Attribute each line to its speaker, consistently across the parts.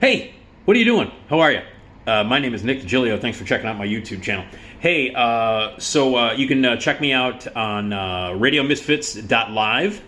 Speaker 1: Hey, what are you doing? How are you? My name is Nick Digilio. Thanks for checking out my YouTube channel. Hey, you can check me out on RadioMisfits.live,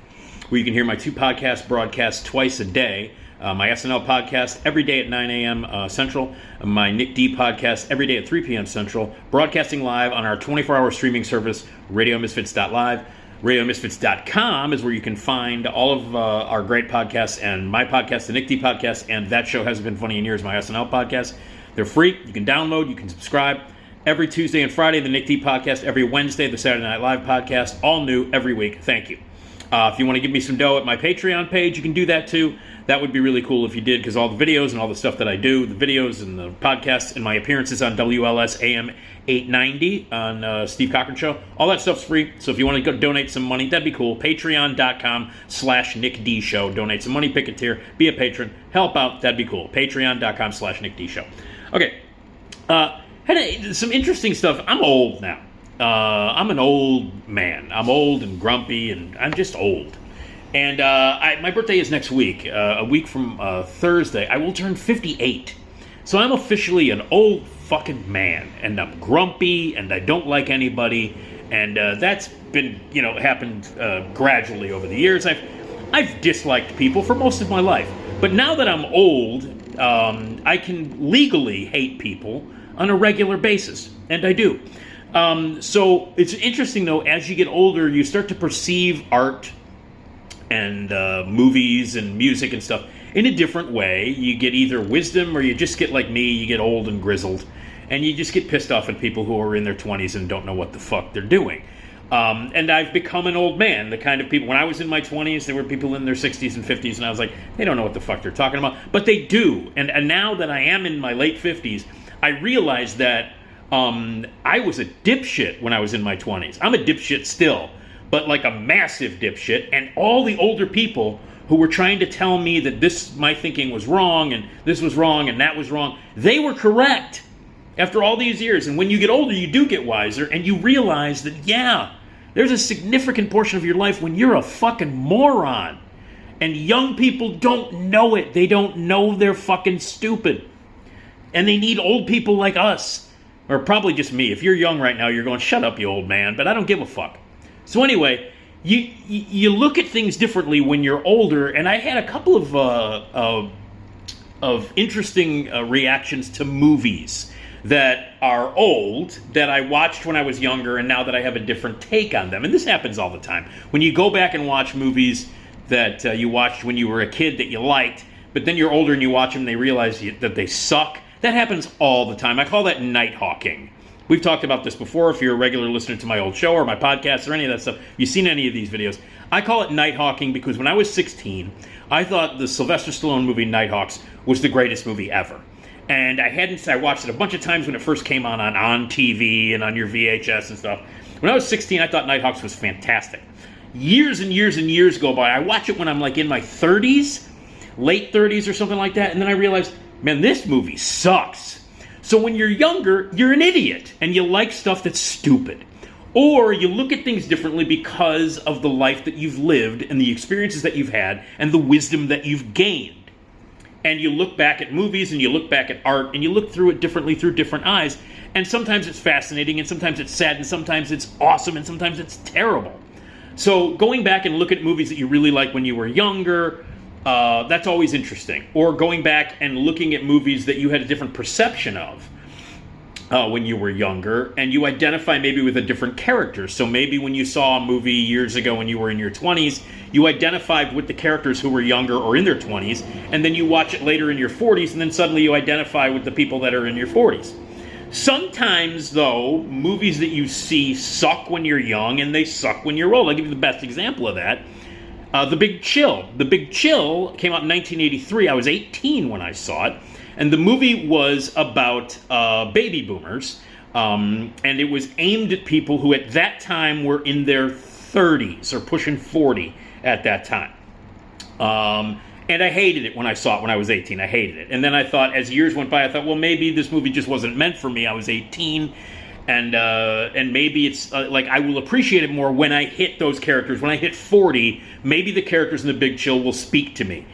Speaker 1: where you can hear my two podcasts broadcast twice a day. My SNL podcast every day at 9 a.m. Central. My Nick D podcast every day at 3 p.m. Central. Broadcasting live on our 24-hour streaming service, RadioMisfits.live. RadioMisfits.com is where you can find all of our great podcasts and my podcast, the Nick D podcast, and That Show Hasn't Been Funny in Years, my SNL podcast. They're free. You can download. You can subscribe. Every Tuesday and Friday, the Nick D podcast. Every Wednesday, the Saturday Night Live podcast. All new every week. Thank you. If you want to give me some dough at my Patreon page, you can do that too. That would be really cool if you did, because all the videos and all the stuff that I do, the videos and the podcasts and my appearances on WLS AM 890 on Steve Cochran Show, all that stuff's free. So if you want to go donate some money, that'd be cool. Patreon.com/Nick D Show. Donate some money, pick a tier, be a patron, help out, that'd be cool. Patreon.com/Nick D Show. Okay. Had some interesting stuff. I'm old now. I'm an old man. I'm old and grumpy, and I'm just old. And my birthday is next week. A week from Thursday, I will turn 58. So I'm officially an old fucking man, and I'm grumpy, and I don't like anybody. And that's been, happened gradually over the years. I've disliked people for most of my life. But now that I'm old, I can legally hate people on a regular basis, and I do. So it's interesting, though, as you get older, you start to perceive art and movies and music and stuff in a different way. You get either wisdom, or you just get like me, you get old and grizzled, and you just get pissed off at people who are in their 20s and don't know what the fuck they're doing. And I've become an old man, the kind of people, when I was in my 20s, there were people in their 60s and 50s, and I was like, they don't know what the fuck they're talking about. But they do. And now that I am in my late 50s, I realize that I was a dipshit when I was in my 20s. I'm a dipshit still, but like a massive dipshit. And all the older people who were trying to tell me that my thinking was wrong, and this was wrong, and that was wrong, they were correct after all these years. And when you get older, you do get wiser, and you realize that, yeah, there's a significant portion of your life when you're a fucking moron. And young people don't know it. They don't know they're fucking stupid. And they need old people like us. Or probably just me. If you're young right now, you're going, shut up, you old man. But I don't give a fuck. So anyway, you look at things differently when you're older. And I had a couple of interesting reactions to movies that are old, that I watched when I was younger, and now that I have a different take on them. And this happens all the time. When you go back and watch movies that you watched when you were a kid that you liked, but then you're older and you watch them and they realize that they suck. That happens all the time. I call that night hawking. We've talked about this before. If you're a regular listener to my old show or my podcast or any of that stuff, if you've seen any of these videos, I call it night hawking because when I was 16, I thought the Sylvester Stallone movie Nighthawks was the greatest movie ever. And I watched it a bunch of times when it first came on TV and on your VHS and stuff. When I was 16, I thought Nighthawks was fantastic. Years and years and years go by. I watch it when I'm like in my 30s, late 30s or something like that, and then I realized, man, this movie sucks. So when you're younger, you're an idiot, and you like stuff that's stupid. Or you look at things differently because of the life that you've lived and the experiences that you've had and the wisdom that you've gained. And you look back at movies and you look back at art and you look through it differently through different eyes. And sometimes it's fascinating and sometimes it's sad and sometimes it's awesome and sometimes it's terrible. So going back and look at movies that you really liked when you were younger, that's always interesting. Or going back and looking at movies that you had a different perception of when you were younger, and you identify maybe with a different character. So maybe when you saw a movie years ago when you were in your 20s, you identified with the characters who were younger or in their 20s, and then you watch it later in your 40s, and then suddenly you identify with the people that are in your 40s. Sometimes, though, movies that you see suck when you're young, and they suck when you're old. I'll give you the best example of that. The Big Chill. The Big Chill came out in 1983. I was 18 when I saw it. And the movie was about baby boomers. And it was aimed at people who at that time were in their 30s or pushing 40 at that time. And I hated it when I saw it when I was 18. I hated it. And then I thought, as years went by, I thought, well, maybe this movie just wasn't meant for me. I was 18. And maybe it's like I will appreciate it more when I hit those characters. When I hit 40, maybe the characters in The Big Chill will speak to me.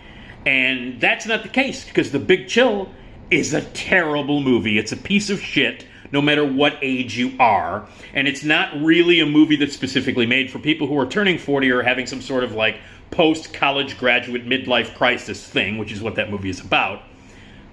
Speaker 1: And that's not the case, because The Big Chill is a terrible movie. It's a piece of shit, no matter what age you are. And it's not really a movie that's specifically made for people who are turning 40 or having some sort of like post-college graduate midlife crisis thing, which is what that movie is about.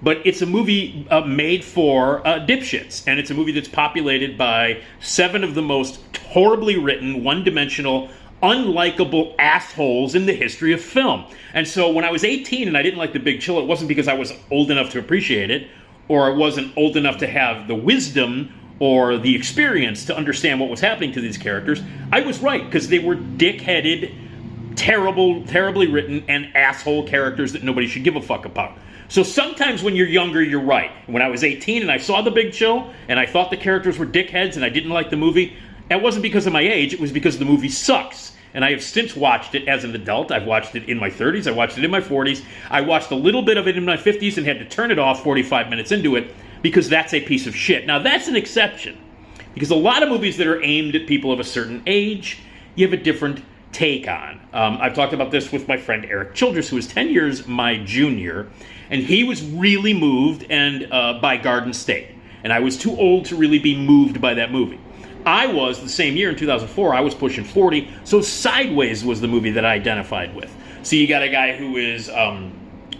Speaker 1: But it's a movie made for dipshits. And it's a movie that's populated by 7 of the most horribly written, one-dimensional, unlikable assholes in the history of film. And so when I was 18 and I didn't like The Big Chill, it wasn't because I was old enough to appreciate it, or I wasn't old enough to have the wisdom or the experience to understand what was happening to these characters. I was right, because they were dick-headed, terribly written, and asshole characters that nobody should give a fuck about. So sometimes when you're younger, you're right. When I was 18 and I saw The Big Chill, and I thought the characters were dickheads and I didn't like the movie, that wasn't because of my age, it was because the movie sucks. And I have since watched it as an adult. I've watched it in my 30s. I watched it in my 40s. I watched a little bit of it in my 50s and had to turn it off 45 minutes into it because that's a piece of shit. Now, that's an exception, because a lot of movies that are aimed at people of a certain age, you have a different take on. I've talked about this with my friend Eric Childress, who is 10 years my junior, and he was really moved by Garden State. And I was too old to really be moved by that movie. I was, the same year in 2004, I was pushing 40, so Sideways was the movie that I identified with. So you got a guy who is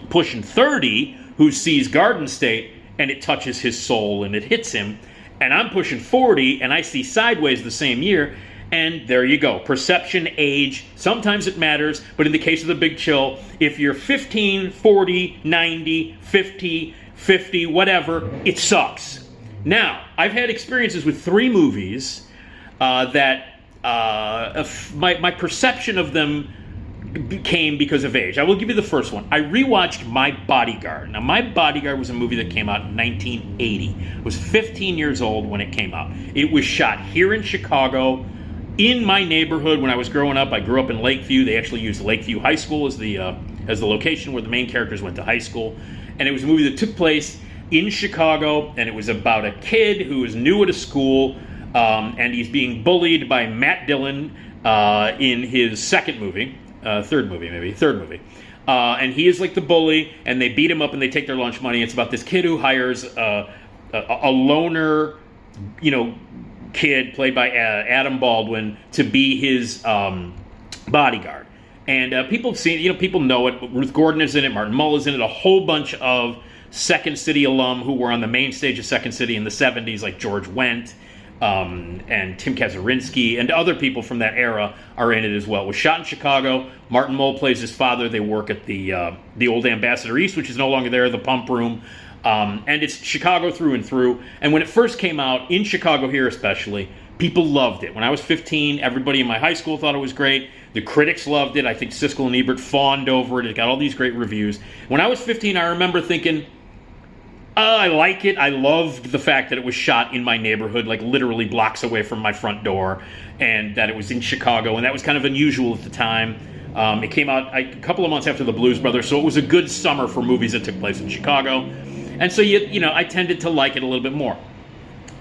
Speaker 1: pushing 30, who sees Garden State, and it touches his soul and it hits him. And I'm pushing 40, and I see Sideways the same year, and there you go. Perception, age, sometimes it matters, but in the case of The Big Chill, if you're 15, 40, 90, 50, whatever, it sucks. Now, I've had experiences with 3 movies that my perception of them came because of age. I will give you the first one. I rewatched My Bodyguard. Now, My Bodyguard was a movie that came out in 1980. I was 15 years old when it came out. It was shot here in Chicago, in my neighborhood. When I was growing up, I grew up in Lakeview. They actually used Lakeview High School as the location where the main characters went to high school. And it was a movie that took place in Chicago, and it was about a kid who is new at a school, and he's being bullied by Matt Dillon in his third movie. And he is like the bully, and they beat him up and they take their lunch money. It's about this kid who hires a loner, kid played by Adam Baldwin to be his bodyguard. And people have seen it, people know it. Ruth Gordon is in it, Martin Mull is in it, a whole bunch of Second City alum who were on the main stage of Second City in the 70s, like George Wendt and Tim Kazurinsky, and other people from that era are in it as well. It was shot in Chicago. Martin Mull plays his father. They work at the old Ambassador East, which is no longer there, the Pump Room. And it's Chicago through and through. And when it first came out, in Chicago here especially, people loved it. When I was 15, everybody in my high school thought it was great. The critics loved it. I think Siskel and Ebert fawned over it. It got all these great reviews. When I was 15, I remember thinking, I like it. I loved the fact that it was shot in my neighborhood, like literally blocks away from my front door, and that it was in Chicago, and that was kind of unusual at the time. It came out a couple of months after The Blues Brothers, so it was a good summer for movies that took place in Chicago. And so, I tended to like it a little bit more.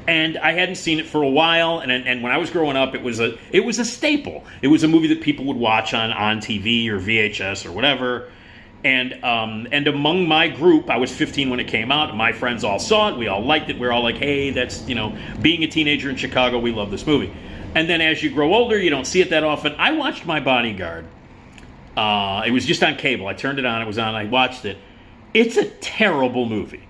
Speaker 1: And I hadn't seen it for a while, and when I was growing up, it was a staple. It was a movie that people would watch on TV or VHS or whatever. And among my group, I was 15 when it came out. My friends all saw it. We all liked it. We were all like, hey, that's, being a teenager in Chicago, we love this movie. And then as you grow older, you don't see it that often. I watched My Bodyguard. It was just on cable. I turned it on. It was on. I watched it. It's a terrible movie.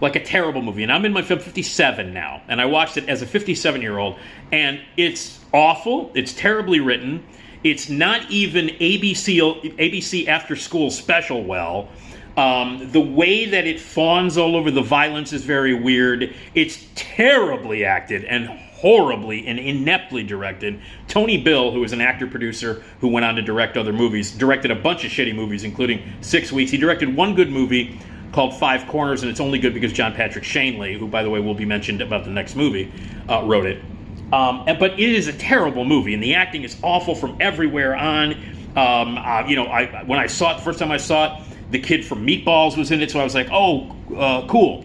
Speaker 1: Like a terrible movie. And I'm in my 57 now. And I watched it as a 57-year-old. And it's awful. It's terribly written. It's not even ABC After School Special well. The way that it fawns all over the violence is very weird. It's terribly acted and horribly and ineptly directed. Tony Bill, who is an actor-producer who went on to direct other movies, directed a bunch of shitty movies, including 6 Weeks. He directed one good movie called Five Corners, and it's only good because John Patrick Shanley, who, by the way, will be mentioned about the next movie, wrote it. But it is a terrible movie, and the acting is awful from everywhere on. When I saw it, the first time I saw it, the kid from Meatballs was in it, so I was like, cool.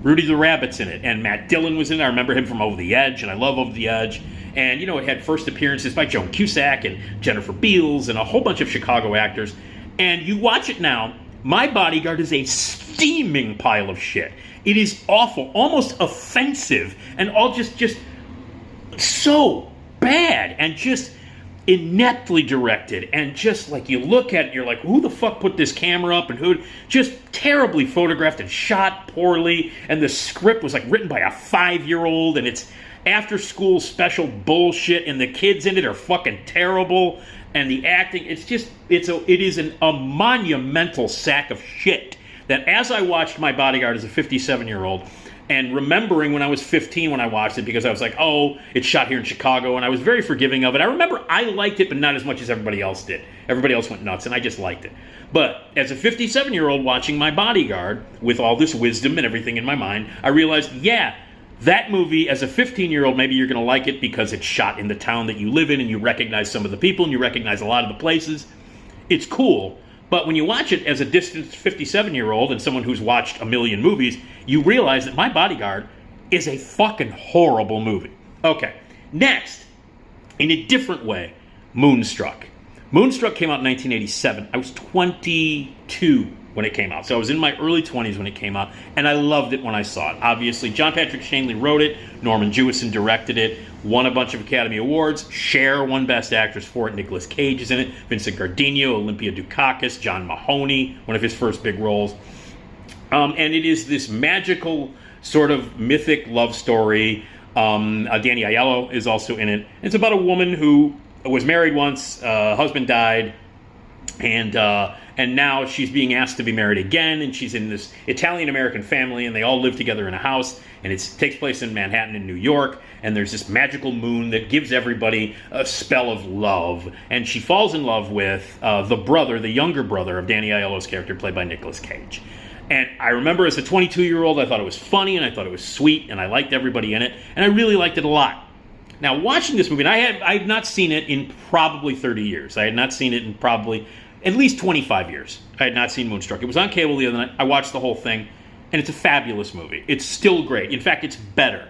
Speaker 1: Rudy the Rabbit's in it, and Matt Dillon was in it. I remember him from Over the Edge, and I love Over the Edge. And, it had first appearances by Joan Cusack and Jennifer Beals and a whole bunch of Chicago actors. And you watch it now, My Bodyguard is a steaming pile of shit. It is awful, almost offensive, and all just so bad, and just ineptly directed, and just like you look at it, you're like, who the fuck put this camera up, and who just terribly photographed and shot poorly, and the script was like written by a 5-year-old, and it's after school special bullshit, and the kids in it are fucking terrible, and the acting, it is a monumental sack of shit that as I watched My Bodyguard as a 57-year-old, and remembering when I was 15 when I watched it, because I was like, oh, it's shot here in Chicago, and I was very forgiving of it. I remember I liked it, but not as much as everybody else did. Everybody else went nuts, and I just liked it. But as a 57-year-old watching My Bodyguard, with all this wisdom and everything in my mind, I realized, yeah, that movie, as a 15-year-old, maybe you're going to like it because it's shot in the town that you live in, and you recognize some of the people, and you recognize a lot of the places. It's cool. But when you watch it as a distant 57-year-old and someone who's watched a million movies, you realize that My Bodyguard is a fucking horrible movie. Okay, next, in a different way, Moonstruck. Moonstruck came out in 1987. I was 22 when it came out. So I was in my early 20s when it came out, and I loved it when I saw it. Obviously, John Patrick Shanley wrote it, Norman Jewison directed it, won a bunch of Academy Awards. Cher won Best Actress for it. Nicolas Cage is in it. Vincent Gardenia, Olympia Dukakis, John Mahoney, one of his first big roles. And it is this magical sort of mythic love story. Danny Aiello is also in it. It's about a woman who was married once, husband died, and now she's being asked to be married again, and she's in this Italian-American family, and they all live together in a house, and it takes place in Manhattan in New York, and there's this magical moon that gives everybody a spell of love, and she falls in love with the younger brother of Danny Aiello's character, played by Nicolas Cage. And I remember as a 22-year-old, I thought it was funny, and I thought it was sweet, and I liked everybody in it, and I really liked it a lot. Now, watching this movie, and I had not seen it in probably 30 years. I had not seen it in probably at least 25 years. I had not seen Moonstruck. It was on cable the other night. I watched the whole thing, and it's a fabulous movie. It's still great. In fact, it's better.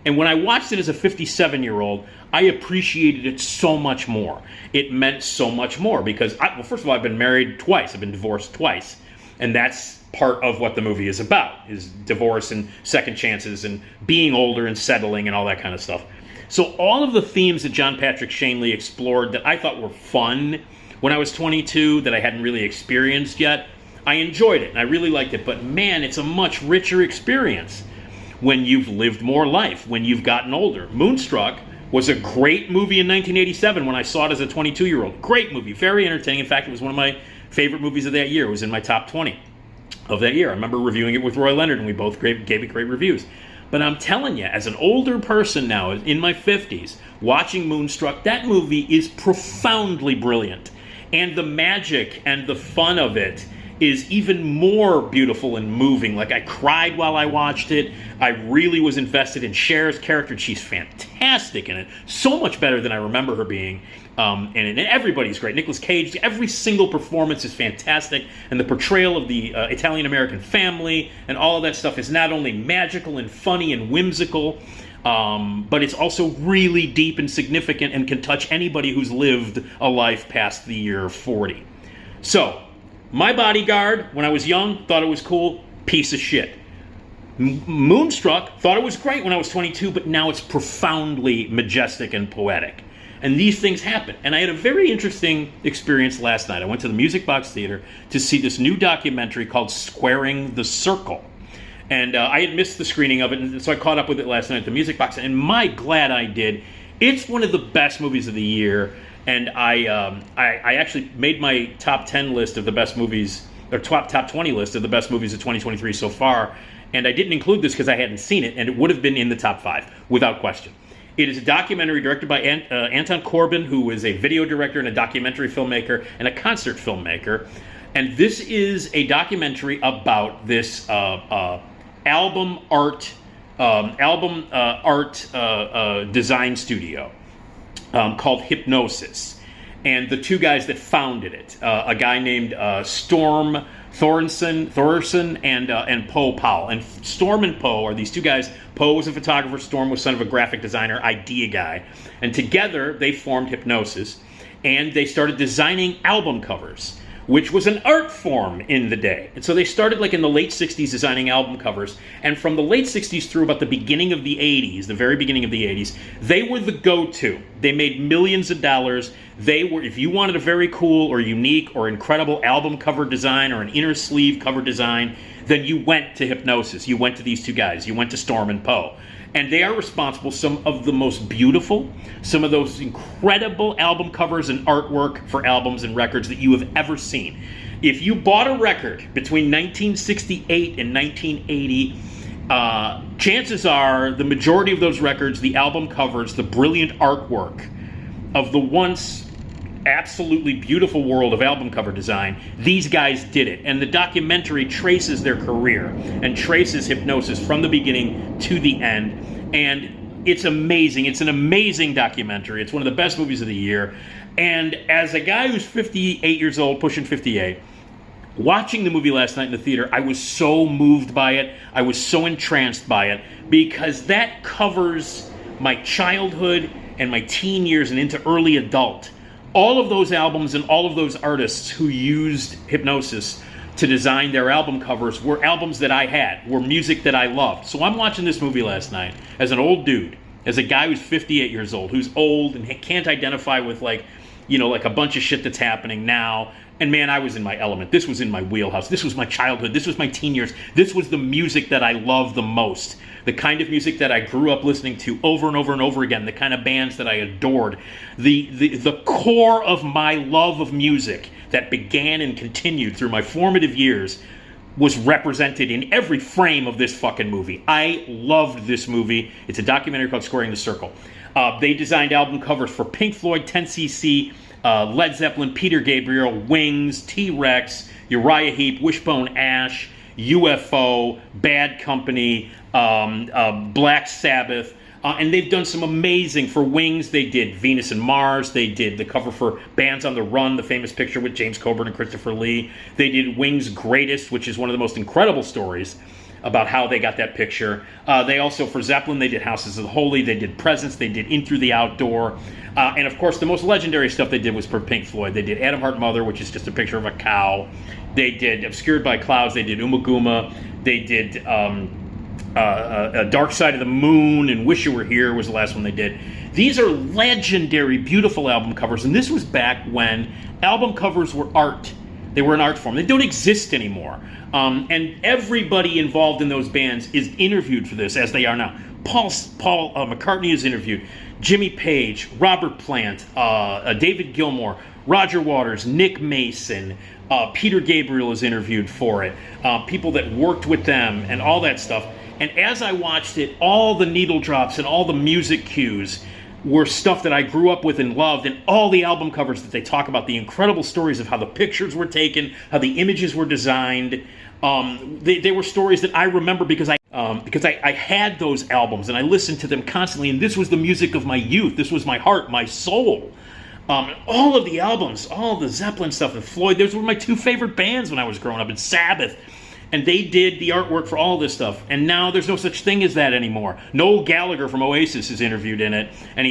Speaker 1: And when I watched it as a 57-year-old, I appreciated it so much more. It meant so much more because, first of all, I've been married twice. I've been divorced twice. And that's part of what the movie is about, is divorce and second chances and being older and settling and all that kind of stuff. So all of the themes that John Patrick Shanley explored that I thought were fun when I was 22, that I hadn't really experienced yet, I enjoyed it and I really liked it. But man, it's a much richer experience when you've lived more life, when you've gotten older. Moonstruck was a great movie in 1987 when I saw it as a 22-year-old. Great movie, very entertaining. In fact, it was one of my favorite movies of that year. It was in my top 20 of that year. I remember reviewing it with Roy Leonard, and we both gave it great reviews. But I'm telling you, as an older person now, in my 50s, watching Moonstruck, that movie is profoundly brilliant. And the magic and the fun of it is even more beautiful and moving. Like, I cried while I watched it. I really was invested in Cher's character. She's fantastic in it. So much better than I remember her being. And everybody's great. Nicolas Cage, every single performance is fantastic. And the portrayal of the Italian-American family and all of that stuff is not only magical and funny and whimsical, but it's also really deep and significant and can touch anybody who's lived a life past the year 40. So, My Bodyguard, when I was young, thought it was cool. Piece of shit. Moonstruck, thought it was great when I was 22, but now it's profoundly majestic and poetic. And these things happen. And I had a very interesting experience last night. I went to the Music Box Theater to see this new documentary called Squaring the Circle. And I had missed the screening of it, and so I caught up with it last night at the Music Box. And my glad I did. It's one of the best movies of the year. And I actually made my top 10 list of the best movies, or top 20 list of the best movies of 2023 so far. And I didn't include this because I hadn't seen it, and it would have been in the top 5, without question. It is a documentary directed by Anton Corbijn, who is a video director and a documentary filmmaker and a concert filmmaker. And this is a documentary about this album art design studio called Hypnosis. And the two guys that founded it, a guy named Storm Thorson and Poe Powell. And Storm and Poe are these two guys. Poe was a photographer. Storm was son of a graphic designer, idea guy. And together they formed Hypnosis. And they started designing album covers which was an art form in the day. And so they started like in the late 60s designing album covers. And from the late 60s through about the beginning of the 80s, the very beginning of the 80s, they were the go-to. They made millions of dollars. They were, if you wanted a very cool or unique or incredible album cover design or an inner sleeve cover design, then you went to Hipgnosis. You went to these two guys. You went to Storm and Poe. And they are responsible some of the most beautiful, some of those incredible album covers and artwork for albums and records that you have ever seen. If you bought a record between 1968 and 1980, chances are the majority of those records, the album covers, the brilliant artwork of the once absolutely beautiful world of album cover design, these guys did it. And the documentary traces their career and traces Hipgnosis from the beginning to the end. And it's amazing. It's an amazing documentary. It's one of the best movies of the year. And as a guy who's 58 years old, pushing 58, watching the movie last night in the theater, I was so moved by it. I was so entranced by it because that covers my childhood and my teen years and into early adult. All of those albums and all of those artists who used Hipgnosis to design their album covers were albums that I had, were music that I loved. So I'm watching this movie last night as an old dude, as a guy who's 58 years old, who's old and can't identify with like a bunch of shit that's happening now. And man, I was in my element. This was in my wheelhouse. This was my childhood. This was my teen years. This was the music that I loved the most. The kind of music that I grew up listening to over and over and over again. The kind of bands that I adored. The core of my love of music that began and continued through my formative years was represented in every frame of this fucking movie. I loved this movie. It's a documentary called Squaring the Circle. They designed album covers for Pink Floyd, 10cc, Led Zeppelin, Peter Gabriel, Wings, T-Rex, Uriah Heep, Wishbone Ash, UFO, Bad Company, Black Sabbath, and they've done some amazing, for Wings, they did Venus and Mars, they did the cover for Bands on the Run, the famous picture with James Coburn and Christopher Lee, they did Wings' Greatest, which is one of the most incredible stories about how they got that picture. They also, for Zeppelin, they did Houses of the Holy, they did Presence, they did In Through the Outdoor, and of course the most legendary stuff they did was for Pink Floyd. They did Atom Heart Mother, which is just a picture of a cow. They did Obscured by Clouds, they did Umaguma, they did Dark Side of the Moon, and Wish You Were Here was the last one they did. These are legendary, beautiful album covers, and this was back when album covers were art. They were an art form. They don't exist anymore. And everybody involved in those bands is interviewed for this, as they are now. Paul McCartney is interviewed. Jimmy Page, Robert Plant, David Gilmour, Roger Waters, Nick Mason, Peter Gabriel is interviewed for it. People that worked with them and all that stuff. And as I watched it, all the needle drops and all the music cues were stuff that I grew up with and loved, and all the album covers that they talk about, the incredible stories of how the pictures were taken, how the images were designed. They were stories that I remember because I had those albums and I listened to them constantly, and this was the music of my youth. This was my heart, my soul. All of the albums, all the Zeppelin stuff and Floyd, those were my two favorite bands when I was growing up, and Sabbath. And they did the artwork for all this stuff. And now there's no such thing as that anymore. Noel Gallagher from Oasis is interviewed in it. And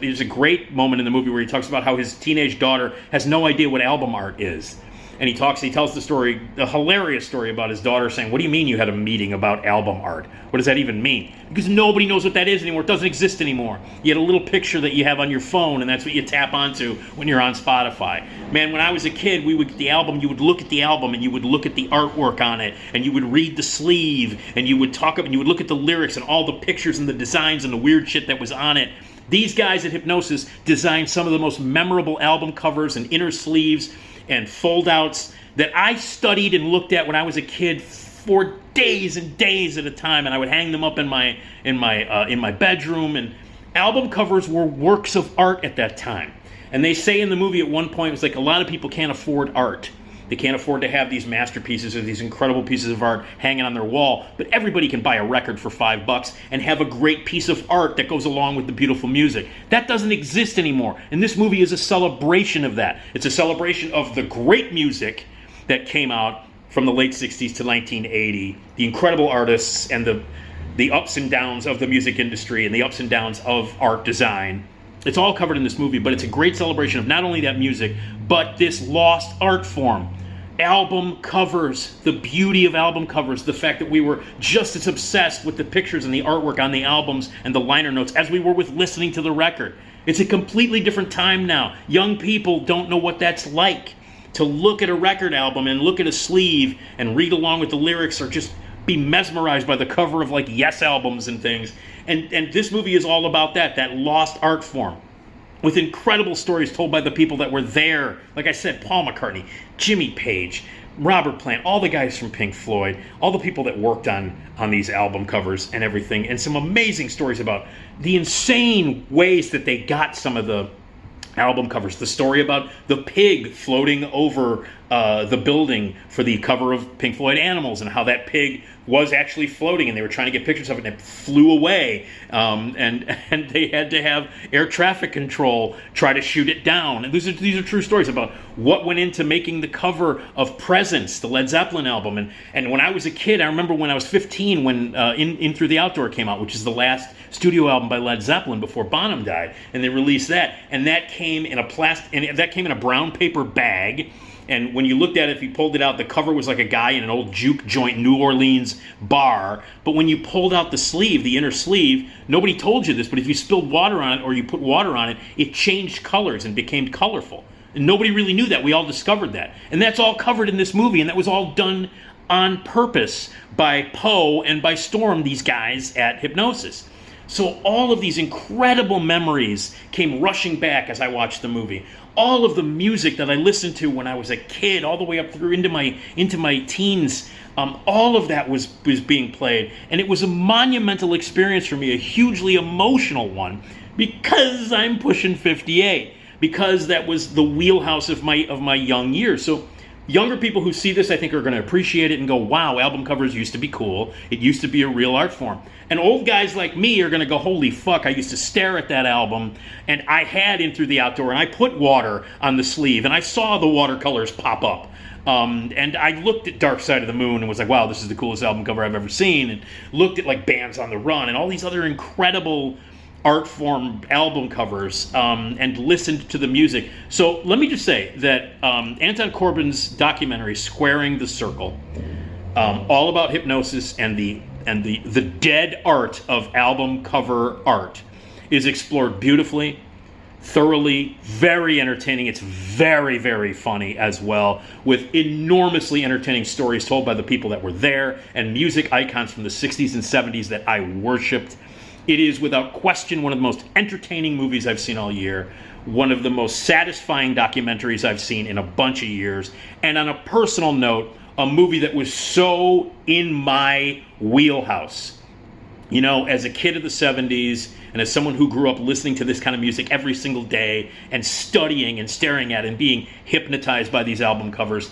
Speaker 1: there's a great moment in the movie where he talks about how his teenage daughter has no idea what album art is. And he tells the story, a hilarious story about his daughter saying, "What do you mean you had a meeting about album art? What does that even mean?" Because nobody knows what that is anymore. It doesn't exist anymore. You had a little picture that you have on your phone, and that's what you tap onto when you're on Spotify. Man, when I was a kid, we would get the album, you would look at the album, and you would look at the artwork on it, and you would read the sleeve, and you would and you would look at the lyrics and all the pictures and the designs and the weird shit that was on it. These guys at Hipgnosis designed some of the most memorable album covers and inner sleeves and fold-outs that I studied and looked at when I was a kid for days and days at a time, and I would hang them up in my bedroom. And album covers were works of art at that time. And they say in the movie at one point, it was like a lot of people can't afford art. They can't afford to have these masterpieces or these incredible pieces of art hanging on their wall, but everybody can buy a record for $5 and have a great piece of art that goes along with the beautiful music. That doesn't exist anymore, and this movie is a celebration of that. It's a celebration of the great music that came out from the late 60s to 1980, the incredible artists and the ups and downs of the music industry and the ups and downs of art design. It's all covered in this movie, but it's a great celebration of not only that music, but this lost art form album covers, the beauty of album covers, the fact that we were just as obsessed with the pictures and the artwork on the albums and the liner notes as we were with listening to the record. It's a completely different time now. Young people don't know what that's like. To look at a record album and look at a sleeve and read along with the lyrics, or just be mesmerized by the cover of like Yes albums and things. And this movie is all about that lost art form, with incredible stories told by the people that were there. Like I said, Paul McCartney, Jimmy Page, Robert Plant, all the guys from Pink Floyd, all the people that worked on these album covers and everything, and some amazing stories about the insane ways that they got some of the album covers. The story about the pig floating over the building for the cover of Pink Floyd Animals, and how that pig was actually floating, and they were trying to get pictures of it, and it flew away, and they had to have air traffic control try to shoot it down. And these are true stories about what went into making the cover of Presence, the Led Zeppelin album. And when I was a kid, I remember when I was 15, when In Through the Outdoor came out, which is the last studio album by Led Zeppelin before Bonham died, and they released that, and that came in a brown paper bag. And when you looked at it, if you pulled it out, the cover was like a guy in an old juke joint New Orleans bar. But when you pulled out the sleeve, the inner sleeve, nobody told you this, but if you spilled water on it or you put water on it, it changed colors and became colorful. And nobody really knew that. We all discovered that. And that's all covered in this movie, and that was all done on purpose by Poe and by Storm, these guys at Hypnosis. So all of these incredible memories came rushing back as I watched the movie. All of the music that I listened to when I was a kid, all the way up through into my teens, all of that was being played, and it was a monumental experience for me, a hugely emotional one, because I'm pushing 58, because that was the wheelhouse of my young years. So younger people who see this, I think, are going to appreciate it and go, wow, album covers used to be cool. It used to be a real art form. And old guys like me are going to go, holy fuck, I used to stare at that album, and I had In Through the Outdoor, and I put water on the sleeve, and I saw the watercolors pop up. And I looked at Dark Side of the Moon and was like, wow, this is the coolest album cover I've ever seen, and looked at like Bands on the Run and all these other incredible art form album covers, and listened to the music. So let me just say that Anton Corbijn's documentary, Squaring the Circle, all about hypnosis and the dead art of album cover art, is explored beautifully, thoroughly, very entertaining. It's very, very funny as well, with enormously entertaining stories told by the people that were there, and music icons from the 60s and 70s that I worshipped. It is without question one of the most entertaining movies I've seen all year, one of the most satisfying documentaries I've seen in a bunch of years, and on a personal note, a movie that was so in my wheelhouse. You know, as a kid of the 70s, and as someone who grew up listening to this kind of music every single day, and studying and staring at and being hypnotized by these album covers,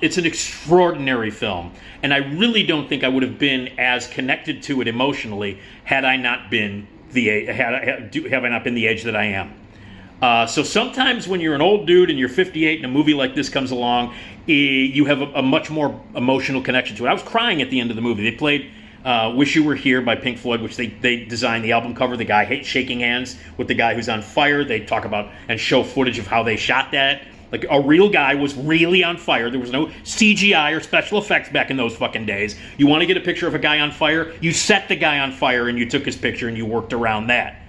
Speaker 1: it's an extraordinary film, and I really don't think I would have been as connected to it emotionally had I not been the age that I am. So sometimes when you're an old dude and you're 58 and a movie like this comes along, you have a much more emotional connection to it. I was crying at the end of the movie. They played Wish You Were Here by Pink Floyd, which they designed the album cover. The guy hates shaking hands with the guy who's on fire. They talk about and show footage of how they shot that. Like, a real guy was really on fire. There was no CGI or special effects back in those fucking days. You want to get a picture of a guy on fire? You set the guy on fire and you took his picture and you worked around that.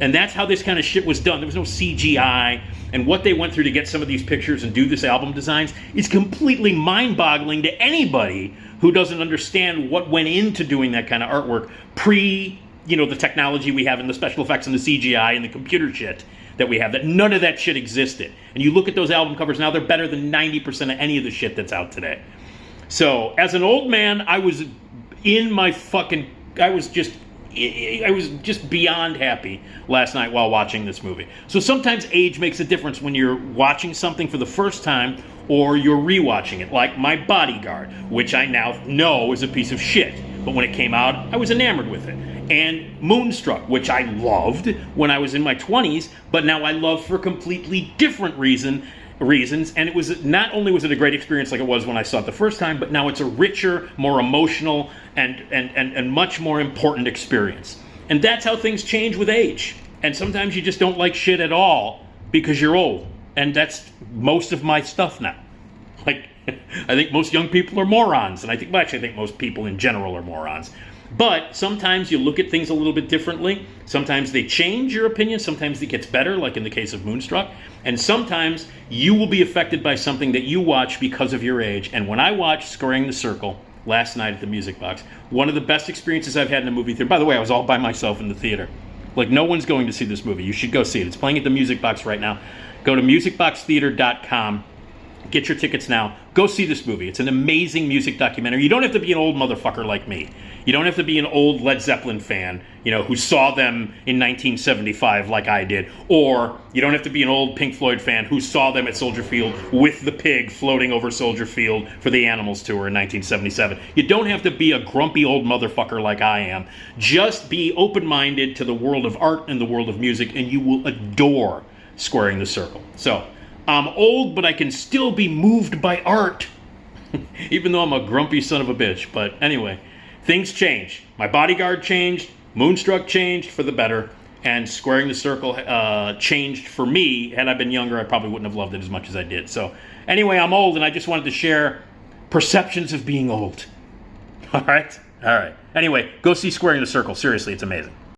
Speaker 1: And that's how this kind of shit was done. There was no CGI. And what they went through to get some of these pictures and do this album designs is completely mind-boggling to anybody who doesn't understand what went into doing that kind of artwork pre, the technology we have and the special effects and the CGI and the computer shit that we have. That none of that shit existed. And you look at those album covers now, they're better than 90% of any of the shit that's out today. So, as an old man, I was just beyond happy last night while watching this movie. So sometimes age makes a difference when you're watching something for the first time or you're rewatching it, like My Bodyguard, which I now know is a piece of shit. But when it came out, I was enamored with it. And Moonstruck, which I loved when I was in my 20s, but now I love for completely different reasons. And it was not only was it a great experience like it was when I saw it the first time, but now it's a richer, more emotional, and much more important experience. And that's how things change with age. And sometimes you just don't like shit at all because you're old. And that's most of my stuff now. Like, I think most young people are morons, and I think most people in general are morons. But sometimes you look at things a little bit differently. Sometimes they change your opinion. Sometimes it gets better, like in the case of Moonstruck. And sometimes you will be affected by something that you watch because of your age. And when I watched Squaring the Circle last night at the Music Box, one of the best experiences I've had in a movie theater. By the way, I was all by myself in the theater. Like, no one's going to see this movie. You should go see it. It's playing at the Music Box right now. Go to musicboxtheater.com. Get your tickets now. Go see this movie. It's an amazing music documentary. You don't have to be an old motherfucker like me. You don't have to be an old Led Zeppelin fan, who saw them in 1975 like I did. Or you don't have to be an old Pink Floyd fan who saw them at Soldier Field with the pig floating over Soldier Field for the Animals tour in 1977. You don't have to be a grumpy old motherfucker like I am. Just be open-minded to the world of art and the world of music, and you will adore Squaring the Circle. So, I'm old, but I can still be moved by art. Even though I'm a grumpy son of a bitch. But anyway, things change. My Bodyguard changed. Moonstruck changed for the better. And Squaring the Circle changed for me. Had I been younger, I probably wouldn't have loved it as much as I did. So anyway, I'm old, and I just wanted to share perceptions of being old. All right? All right. Anyway, go see Squaring the Circle. Seriously, it's amazing.